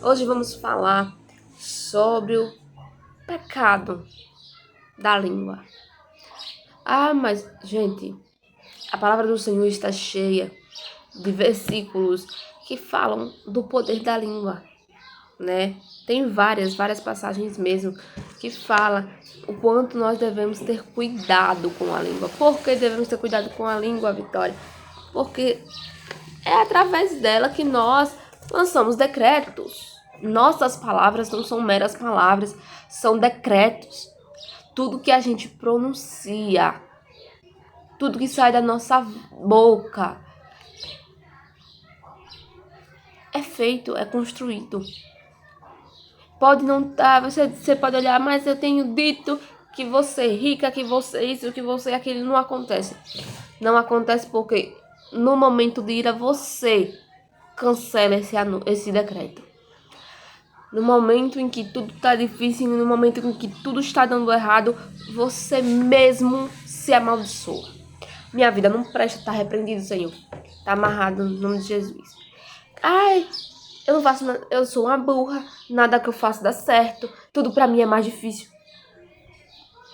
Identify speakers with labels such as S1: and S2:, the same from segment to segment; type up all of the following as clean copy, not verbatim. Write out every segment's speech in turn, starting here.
S1: Hoje vamos falar sobre o pecado da língua. Mas, gente, a palavra do Senhor está cheia de versículos que falam do poder da língua, né? Tem várias passagens mesmo que falam o quanto nós devemos ter cuidado com a língua. Por que devemos ter cuidado com a língua, Vitória? Porque é através dela que nós lançamos decretos. Nossas palavras não são meras palavras, são decretos. Tudo que a gente pronuncia, tudo que sai da nossa boca, é feito, é construído. Pode não estar, você pode olhar, mas eu tenho dito que você é rica, que você é isso, que você é aquilo. Não acontece. Não acontece porque no momento de ira você cancela esse decreto. No momento em que tudo está difícil, no momento em que tudo está dando errado, você mesmo se amaldiçoa. Minha vida não presta, está repreendido, Senhor. Está amarrado no nome de Jesus. Eu não faço nada, eu sou uma burra, nada que eu faço dá certo, tudo para mim é mais difícil.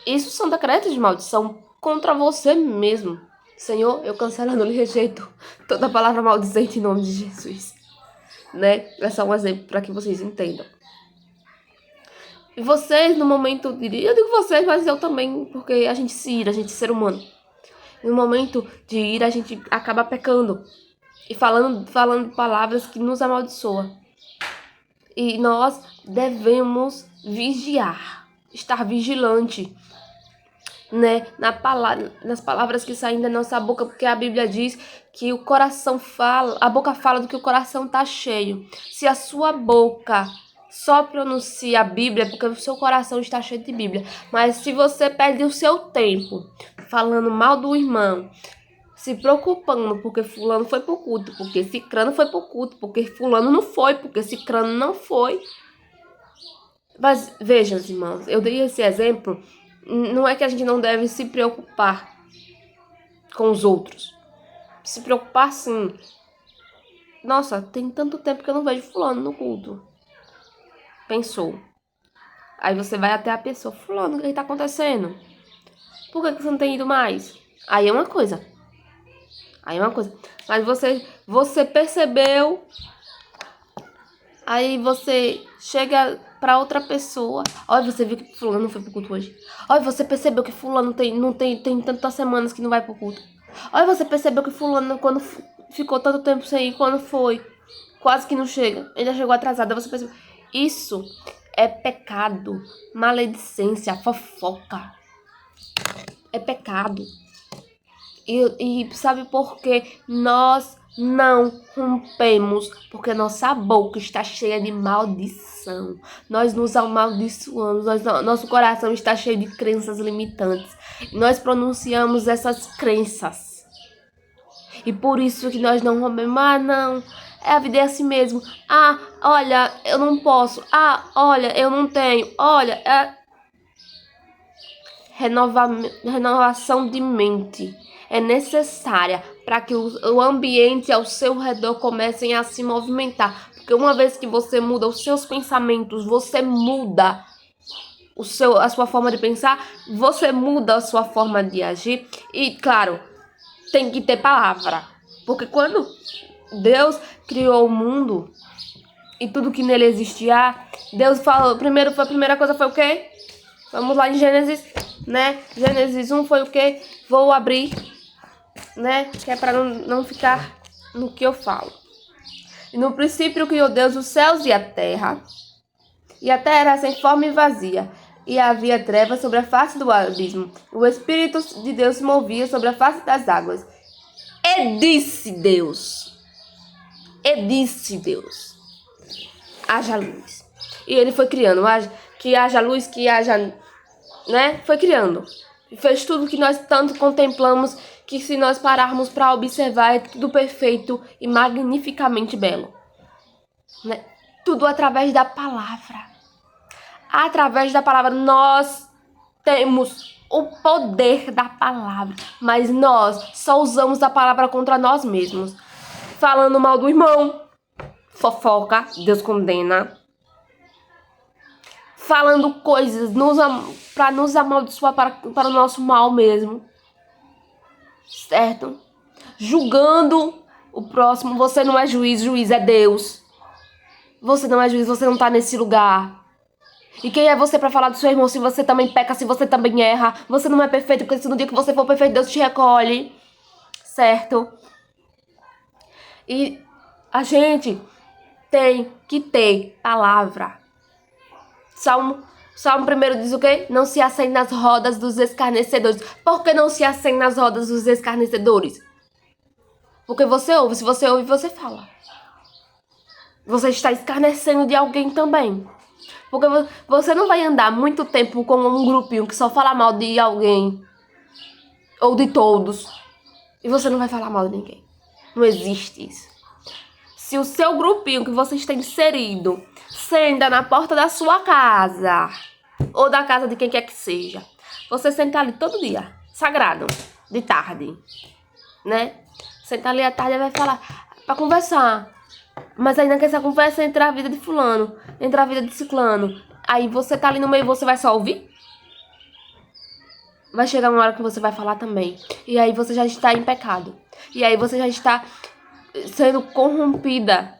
S1: Isso são decretos de maldição contra você mesmo. Senhor, eu cancelo, não lhe rejeito toda palavra maldizente em nome de Jesus. Né? É só um exemplo para que vocês entendam. E vocês, no momento de ira, eu digo vocês, mas eu também, porque a gente se ira, a gente é ser humano. No momento de ira, a gente acaba pecando e falando palavras que nos amaldiçoam. E nós devemos vigiar, estar vigilante, né, nas palavras que saem da nossa boca, porque a Bíblia diz que o coração fala, a boca fala do que o coração está cheio. Se a sua boca só pronuncia a Bíblia, porque o seu coração está cheio de Bíblia, mas se você perde o seu tempo falando mal do irmão, se preocupando porque fulano foi pro culto, porque cicrano foi pro culto, porque fulano não foi, porque cicrano não foi. Mas vejam, irmãos, eu dei esse exemplo. Não é que a gente não deve se preocupar com os outros. Se preocupar sim. Nossa, tem tanto tempo que eu não vejo fulano no culto. Pensou. Aí você vai até a pessoa. Fulano, o que tá acontecendo? Por que você não tem ido mais? Aí é uma coisa. Mas você percebeu. Aí você chega pra outra pessoa. Olha, você viu que fulano não foi pro culto hoje. Olha, você percebeu que fulano tem tantas semanas que não vai pro culto. Olha, você percebeu que fulano, quando ficou tanto tempo sem ir, quando foi, quase que não chega. Ainda chegou atrasada, você percebeu. Isso é pecado, maledicência, fofoca. É pecado. E sabe por que nós não rompemos? Porque nossa boca está cheia de maldição. Nós nos amaldiçoamos, nosso coração está cheio de crenças limitantes. Nós pronunciamos essas crenças. E por isso que nós não rompemos. Não, a vida é assim mesmo. Olha, eu não posso. Olha, eu não tenho. Olha, renovação de mente é necessária para que o ambiente ao seu redor comecem a se movimentar. Porque uma vez que você muda os seus pensamentos, você muda a sua forma de pensar, você muda a sua forma de agir. E, claro, tem que ter palavra. Porque quando Deus criou o mundo e tudo que nele existia, Deus falou, a primeira coisa foi o quê? Vamos lá em Gênesis, né? Gênesis 1 foi o quê? Vou abrir, né? Que é para não ficar no que eu falo. E no princípio criou Deus os céus e a terra era sem forma e vazia. E havia trevas sobre a face do abismo. O Espírito de Deus se movia sobre a face das águas. E disse Deus, haja luz. E ele foi criando, que haja luz, que haja, né? Foi criando. E fez tudo que nós tanto contemplamos, que se nós pararmos para observar, é tudo perfeito e magnificamente belo. Né? Tudo através da palavra. Através da palavra nós temos o poder da palavra, mas nós só usamos a palavra contra nós mesmos. Falando mal do irmão, fofoca, Deus condena. Falando coisas para nos amaldiçoar para o nosso mal mesmo. Certo? Julgando o próximo. Você não é juiz, juiz é Deus. Você não é juiz, você não tá nesse lugar. E quem é você para falar do seu irmão se você também peca, se você também erra? Você não é perfeito, porque se no dia que você for perfeito, Deus te recolhe. Certo? E a gente tem que ter palavra. Salmo 1 diz o quê? Não se assente nas rodas dos escarnecedores. Por que não se assente nas rodas dos escarnecedores? Porque você ouve. Se você ouve, você fala. Você está escarnecendo de alguém também. Porque você não vai andar muito tempo com um grupinho que só fala mal de alguém. Ou de todos. E você não vai falar mal de ninguém. Não existe isso. Se o seu grupinho que você está inserido senta na porta da sua casa, ou da casa de quem quer que seja, você senta ali todo dia, sagrado, de tarde, né? Senta ali à tarde e vai falar, pra conversar. Mas ainda que essa conversa entre a vida de fulano, entre a vida de ciclano, aí você tá ali no meio e você vai só ouvir? Vai chegar uma hora que você vai falar também. E aí você já está em pecado. E aí você já está sendo corrompida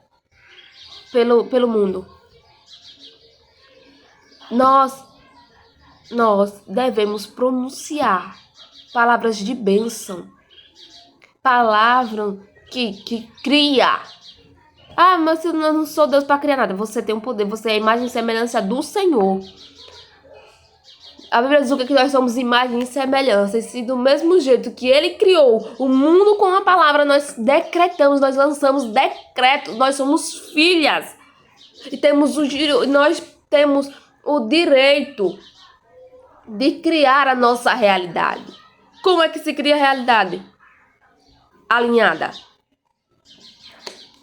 S1: pelo mundo. Nós devemos pronunciar palavras de bênção. Palavra que cria. Ah, mas eu não sou Deus para criar nada. Você tem um poder, você é a imagem e semelhança do Senhor. A Bíblia diz que nós somos imagem e semelhança. E se do mesmo jeito que Ele criou o mundo com a palavra, nós decretamos, nós lançamos decretos, nós somos filhas. E nós temos o direito de criar a nossa realidade. Como é que se cria a realidade? Alinhada.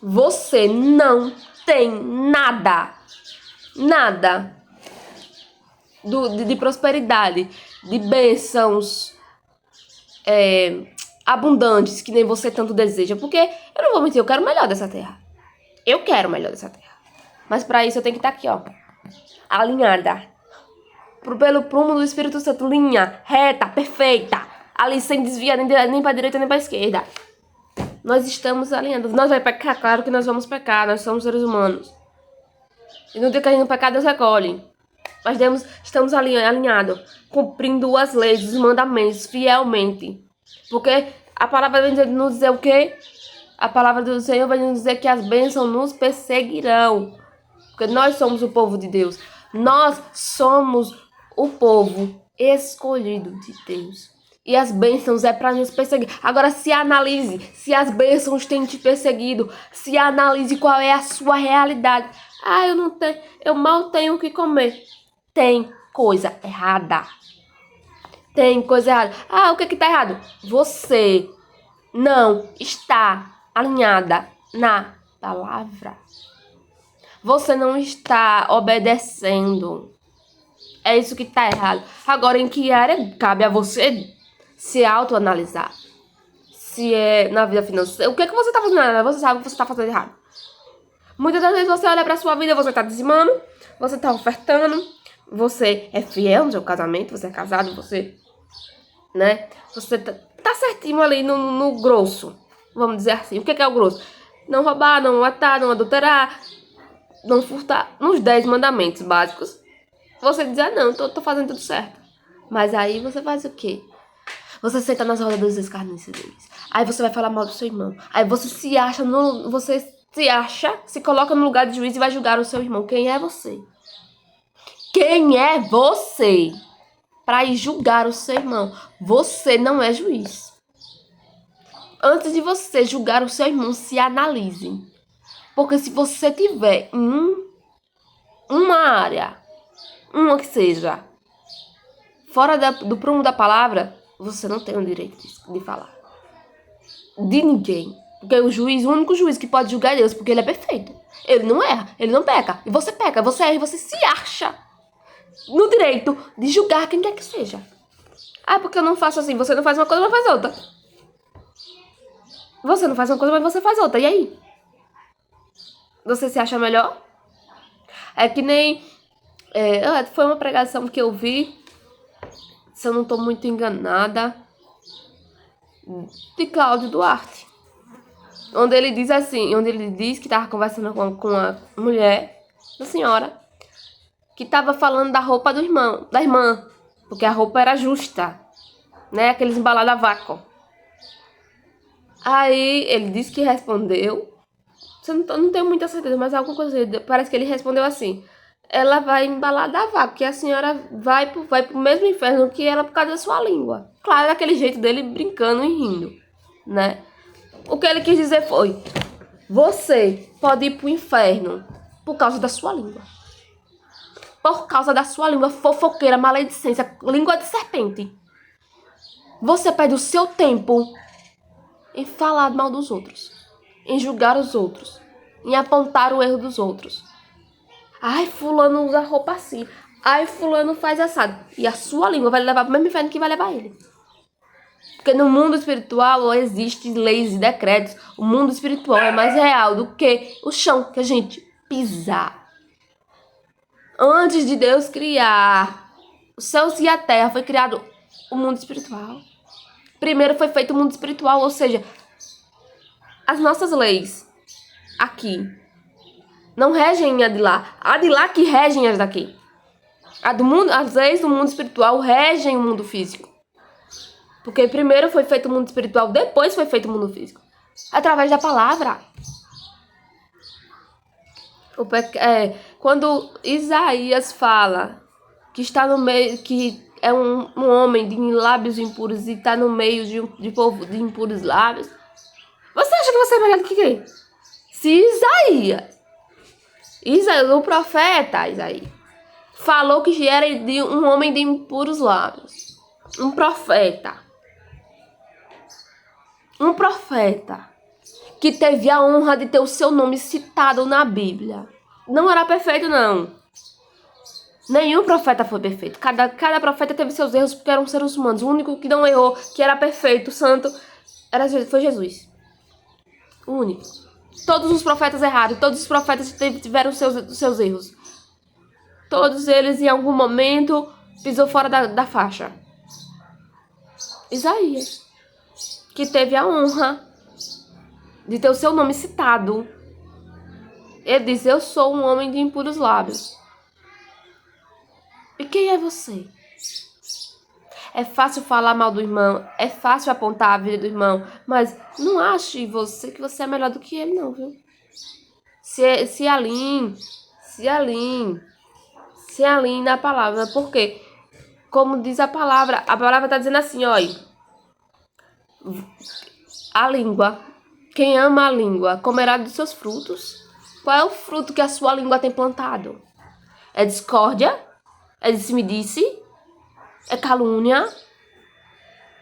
S1: Você não tem nada de prosperidade, de bênçãos abundantes que nem você tanto deseja. Porque eu não vou mentir, eu quero o melhor dessa terra. Eu quero o melhor dessa terra. Mas para isso eu tenho que estar aqui, ó, alinhada. Pelo prumo do Espírito Santo, linha reta, perfeita, ali sem desviar nem para direita nem para esquerda. Nós estamos alinhados. Nós vamos pecar? Claro que nós vamos pecar, nós somos seres humanos. E no dia que a gente não pecar, Deus recolhe. Mas estamos alinhados, cumprindo as leis, os mandamentos, fielmente. Porque a palavra vem nos dizer o quê? A palavra do Senhor vai nos dizer que as bênçãos nos perseguirão. Porque nós somos o povo de Deus. Nós somos o povo escolhido de Deus. E as bênçãos é para nos perseguir. Agora se analise se as bênçãos têm te perseguido. Se analise qual é a sua realidade. Ah, eu mal tenho o que comer. Tem coisa errada. Tem coisa errada. Ah, o que tá errado? Você não está alinhada na palavra. Você não está obedecendo. É isso que tá errado. Agora, em que área cabe a você se autoanalisar? Se é na vida financeira. O que você tá fazendo? Você sabe o que você tá fazendo errado. Muitas das vezes você olha pra sua vida, você tá dizimando, você tá ofertando, você é fiel no seu casamento, você é casado, você, né? Você tá certinho ali no grosso, vamos dizer assim. O que é o grosso? Não roubar, não matar, não adulterar, não furtar, nos 10 mandamentos básicos. Você diz, não, tô fazendo tudo certo. Mas aí você faz o quê? Você senta nas rodas dos escarnecedores. Aí você vai falar mal do seu irmão. Aí você se coloca no lugar de juiz e vai julgar o seu irmão. Quem é você? Quem é você para ir julgar o seu irmão? Você não é juiz. Antes de você julgar o seu irmão, se analise. Porque se você tiver em uma área, uma que seja, fora do prumo da palavra, você não tem o direito de falar. De ninguém. Porque o único juiz que pode julgar é Deus, porque ele é perfeito. Ele não erra, ele não peca. E você peca, você erra e você se acha no direito de julgar quem quer que seja. Ah, porque eu não faço assim. Você não faz uma coisa, mas faz outra. Você não faz uma coisa, mas você faz outra. E aí? Você se acha melhor? É que nem... foi uma pregação que eu vi, se eu não tô muito enganada, de Cláudio Duarte. Onde ele diz assim, onde ele diz que tava conversando com a mulher, uma senhora, que tava falando da roupa da irmã, porque a roupa era justa, né? Aqueles embalados a vácuo. Aí ele disse que respondeu, não tenho muita certeza, mas alguma coisa, parece que ele respondeu assim: ela vai embalada a vácuo, que a senhora vai pro mesmo inferno que ela por causa da sua língua. Claro, daquele jeito dele brincando e rindo, né? O que ele quis dizer foi: você pode ir pro inferno por causa da sua língua. Por causa da sua língua fofoqueira, maledicência, língua de serpente. Você perde o seu tempo em falar mal dos outros, em julgar os outros, em apontar o erro dos outros. Ai, fulano usa roupa assim. Ai, fulano faz assado. E a sua língua vai levar pro mesmo inferno que vai levar ele. Porque no mundo espiritual existem leis e decretos. O mundo espiritual é mais real do que o chão que a gente pisa. Antes de Deus criar os céus e a terra, foi criado o mundo espiritual. Primeiro foi feito o mundo espiritual, ou seja, as nossas leis aqui não regem a de lá. A de lá que regem as daqui. As leis do mundo espiritual regem o mundo físico. Porque primeiro foi feito o mundo espiritual, depois foi feito o mundo físico. Através da palavra. Quando Isaías fala que está no meio, que é um homem de lábios impuros e está no meio de povo de impuros lábios, você acha que você é melhor do que quem? Se Isaías, o profeta Isaías, falou que era de um homem de impuros lábios, um profeta que teve a honra de ter o seu nome citado na Bíblia. Não era perfeito, não. Nenhum profeta foi perfeito. Cada profeta teve seus erros porque eram seres humanos. O único que não errou, que era perfeito, santo, foi Jesus. O único. Todos os profetas erraram. Todos os profetas tiveram seus erros. Todos eles, em algum momento, pisou fora da faixa. Isaías, que teve a honra de ter o seu nome citado. Ele diz: eu sou um homem de impuros lábios. E quem é você? É fácil falar mal do irmão, é fácil apontar a vida do irmão, mas não ache você que você é melhor do que ele, não, viu? Se alinhe na palavra, porque, como diz a palavra tá dizendo assim, olha, a língua, quem ama a língua comerá dos seus frutos. Qual é o fruto que a sua língua tem plantado? É discórdia? É disse-me-disse? É calúnia?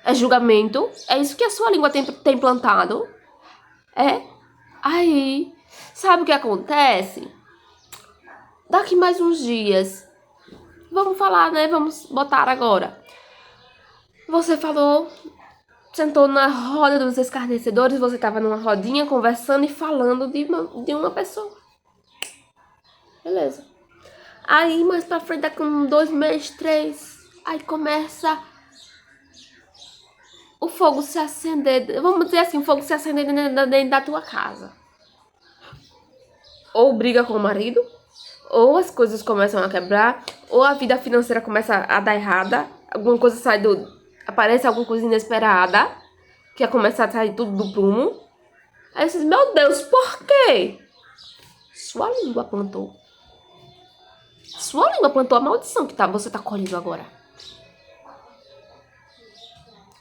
S1: É julgamento? É isso que a sua língua tem plantado? Aí, sabe o que acontece? Daqui mais uns dias, vamos falar, né? Vamos botar agora. Você falou, sentou na roda dos escarnecedores, você estava numa rodinha conversando e falando de uma pessoa. Beleza. Aí, mais pra frente, daqui com 2 meses, 3, aí começa o fogo se acender. Vamos dizer assim, o fogo se acender dentro da tua casa. Ou briga com o marido, ou as coisas começam a quebrar, ou a vida financeira começa a dar errada, alguma coisa aparece alguma coisa inesperada, que começa a sair tudo do prumo. Aí você diz: meu Deus, por quê? Sua língua plantou. Sua língua plantou a maldição que você tá colhendo agora.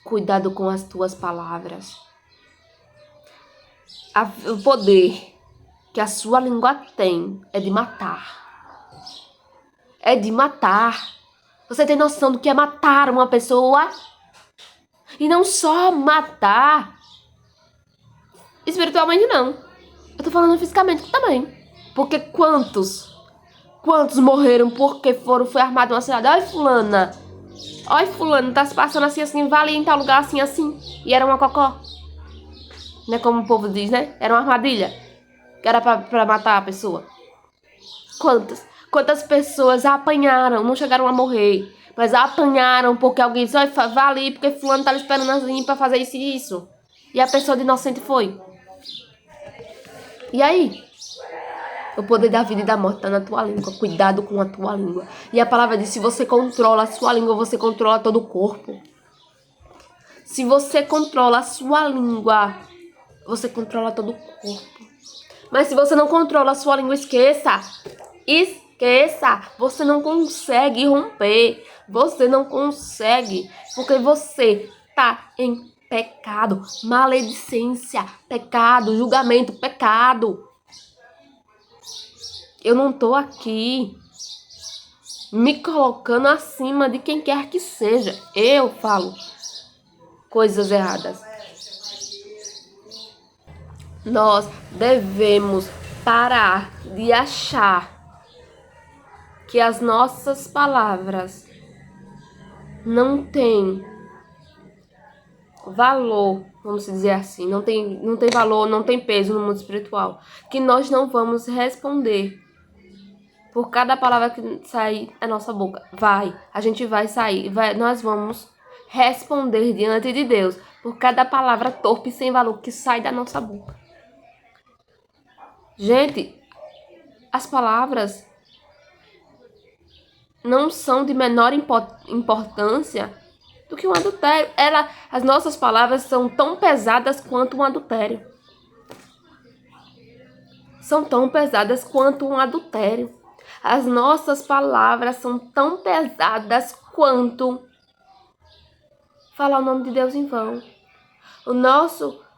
S1: Cuidado com as tuas palavras. O poder que a sua língua tem é de matar. É de matar. Você tem noção do que é matar uma pessoa? E não só matar espiritualmente, não. Eu tô falando fisicamente também. Porque quantos morreram porque foi armado uma cidade? Olha fulano, tá se passando assim, vale em tal lugar assim. E era uma cocó. Não é como o povo diz, né? Era uma armadilha. que era pra matar a pessoa? Quantas pessoas apanharam, não chegaram a morrer, mas apanharam porque alguém disse, vá ali, porque fulano tá esperando assim pra fazer isso e isso. E a pessoa de inocente foi. E aí? O poder da vida e da morte tá na tua língua. Cuidado com a tua língua. E a palavra diz, se você controla a sua língua, você controla todo o corpo. Se você controla a sua língua, você controla todo o corpo. Mas se você não controla a sua língua, esqueça. Você não consegue romper. Você não consegue. Porque você tá em pecado. Maledicência. Pecado. Julgamento. Pecado. Eu não tô aqui me colocando acima de quem quer que seja. Eu falo coisas erradas. Nós devemos parar de achar que as nossas palavras não têm valor, vamos dizer assim, não tem valor, não tem peso no mundo espiritual, que nós não vamos responder por cada palavra que sair da nossa boca. A gente vai sair, nós vamos responder diante de Deus por cada palavra torpe e sem valor que sai da nossa boca. Gente, as palavras não são de menor importância do que um adultério. As nossas palavras são tão pesadas quanto um adultério. São tão pesadas quanto um adultério. As nossas palavras são tão pesadas quanto falar o nome de Deus em vão.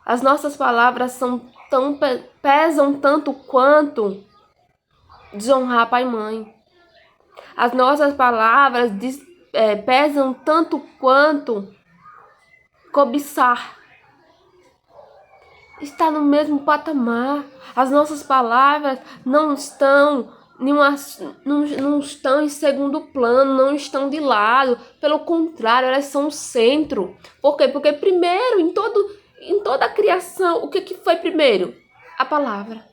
S1: As nossas palavras pesam tanto quanto desonrar pai e mãe. As nossas palavras pesam tanto quanto cobiçar. Está no mesmo patamar. As nossas palavras não estão em segundo plano, não estão de lado. Pelo contrário, elas são o centro. Por quê? Porque primeiro, em toda a criação, o que foi primeiro? A palavra.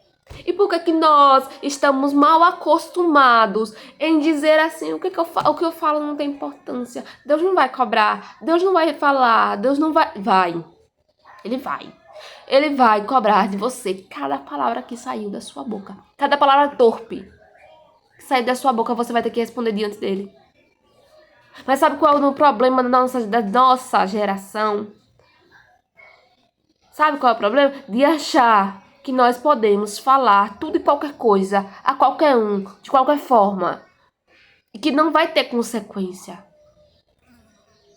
S1: E por que nós estamos mal acostumados em dizer assim, o que eu falo não tem importância, Deus não vai cobrar, Deus não vai falar, Deus não vai... Ele vai cobrar de você cada palavra que saiu da sua boca, cada palavra torpe que saiu da sua boca, você vai ter que responder diante dele. Mas sabe qual é o problema da nossa geração? Sabe qual é o problema? De achar que nós podemos falar tudo e qualquer coisa, a qualquer um, de qualquer forma, e que não vai ter consequência.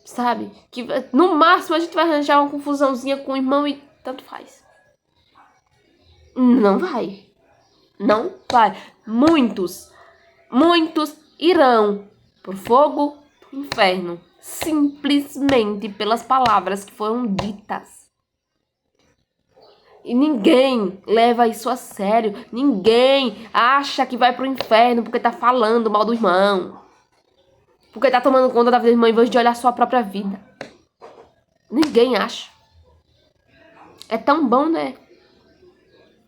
S1: Sabe? Que no máximo a gente vai arranjar uma confusãozinha com o irmão e tanto faz. Não vai. Não vai. Muitos irão por fogo do inferno, simplesmente pelas palavras que foram ditas. E ninguém leva isso a sério. Ninguém acha que vai pro inferno porque tá falando mal do irmão. Porque tá tomando conta da vida do irmão em vez de olhar a sua própria vida. Ninguém acha. É tão bom, né?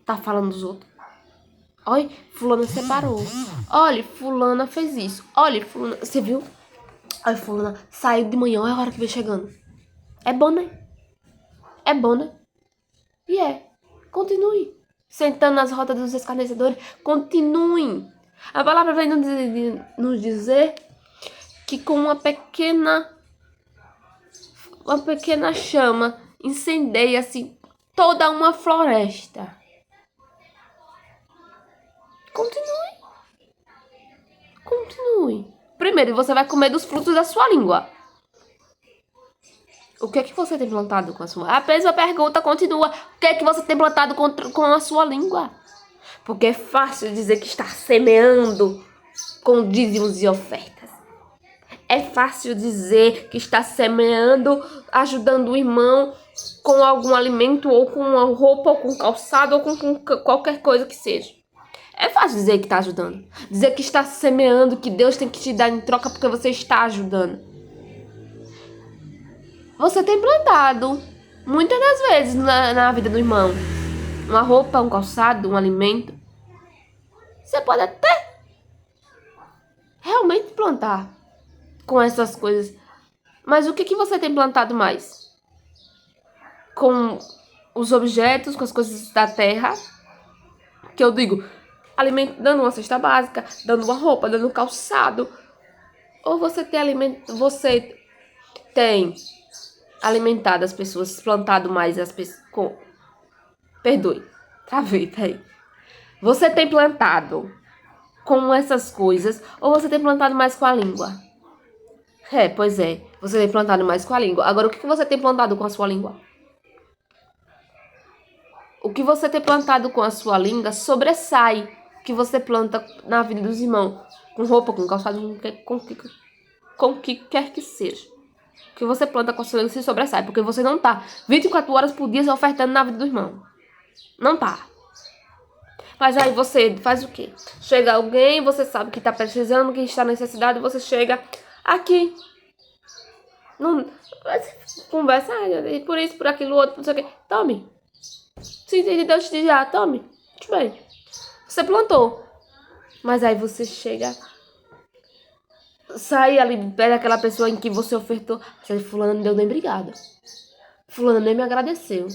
S1: Tá falando dos outros. Olha, fulana separou. Olha, fulana fez isso. Olha, fulana... Você viu? Olha, fulana saiu de manhã. Olha a hora que veio chegando. É bom, né? É bom, né? E continue. Sentando nas rodas dos escarnecedores. Continuem. A palavra vem nos dizer que com uma pequena chama incendeia-se toda uma floresta. Continue. Primeiro, você vai comer dos frutos da sua língua. O que é que você tem plantado com a sua... A mesma pergunta continua. O que é que você tem plantado com a sua língua? Porque é fácil dizer que está semeando com dízimos e ofertas. É fácil dizer que está semeando, ajudando o irmão com algum alimento, ou com uma roupa, ou com calçado, ou com qualquer coisa que seja. É fácil dizer que está ajudando. Dizer que está semeando, que Deus tem que te dar em troca porque você está ajudando. Você tem plantado muitas das vezes na vida do irmão. uma roupa, um calçado, um alimento. Você pode até realmente plantar com essas coisas. Mas o que você tem plantado mais? Com os objetos, com as coisas da terra, que eu digo, dando uma cesta básica, dando uma roupa, dando um calçado. Ou você tem alimentado as pessoas, plantado mais as pessoas. Perdoe, travei, peraí. Você tem plantado com essas coisas ou você tem plantado mais com a língua? Pois é, você tem plantado mais com a língua. Agora, o que você tem plantado com a sua língua? O que você tem plantado com a sua língua sobressai o que você planta na vida dos irmãos. Com roupa, com calçado, com o que quer que seja. O que você planta com a sua língua se sobressai. Porque você não tá 24 horas por dia se ofertando na vida do irmão. Não tá. Mas aí você faz o quê? Chega alguém, você sabe que tá precisando, que está necessidade, você chega aqui. Não, conversa, por isso, por aquilo, outro, não sei o quê. Tome. Se Deus te diz, tome. Muito bem. Você plantou. Mas aí você chega, sai ali perto daquela pessoa em que você ofertou. Fulano não deu nem obrigado. Fulano nem me agradeceu.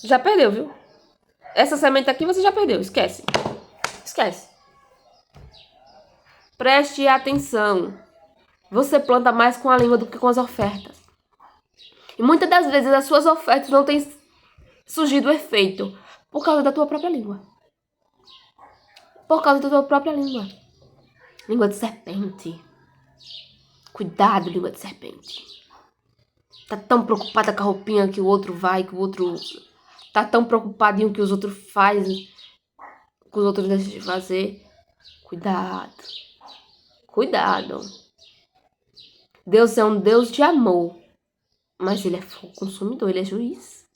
S1: Já perdeu, viu? Essa semente aqui você já perdeu. Esquece. Esquece. Preste atenção. Você planta mais com a língua do que com as ofertas. E muitas das vezes as suas ofertas não têm surgido efeito por causa da tua própria língua. Por causa da tua própria língua. Língua de serpente. Cuidado, língua de serpente. Tá tão preocupada com a roupinha que o outro vai, que o outro... Tá tão preocupadinho que os outros fazem, que os outros deixam de fazer. Cuidado. Cuidado. Deus é um Deus de amor. Mas Ele é fogo consumidor, Ele é juiz.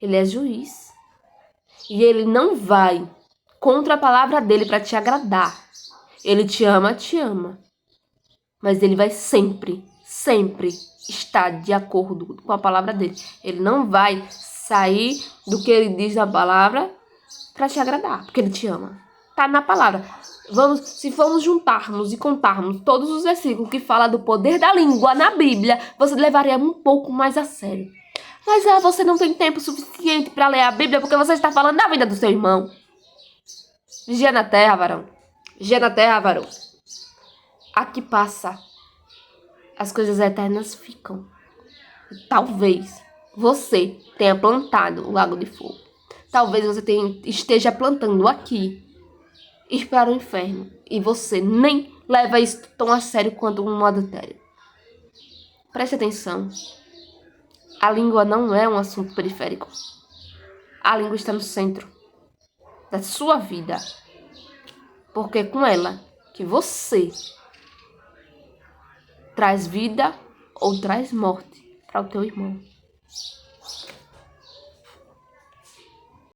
S1: Ele é juiz. E Ele não vai contra a palavra dEle para te agradar. Ele te ama. Mas Ele vai sempre estar de acordo com a palavra dEle. Ele não vai sair do que Ele diz na palavra para te agradar, porque Ele te ama. Tá na palavra. Se formos juntarmos e contarmos todos os versículos que falam do poder da língua na Bíblia, você levaria um pouco mais a sério. Mas você não tem tempo suficiente para ler a Bíblia porque você está falando da vida do seu irmão. Vigia na terra, varão. Vigia na terra, varão. Aqui passa. As coisas eternas ficam. Talvez você tenha plantado o lago de fogo. Talvez você esteja plantando aqui ir para o inferno. E você nem leva isso tão a sério quanto um adultério. Preste atenção. A língua não é um assunto periférico. A língua está no centro da sua vida. Porque é com ela que você traz vida ou traz morte para o teu irmão.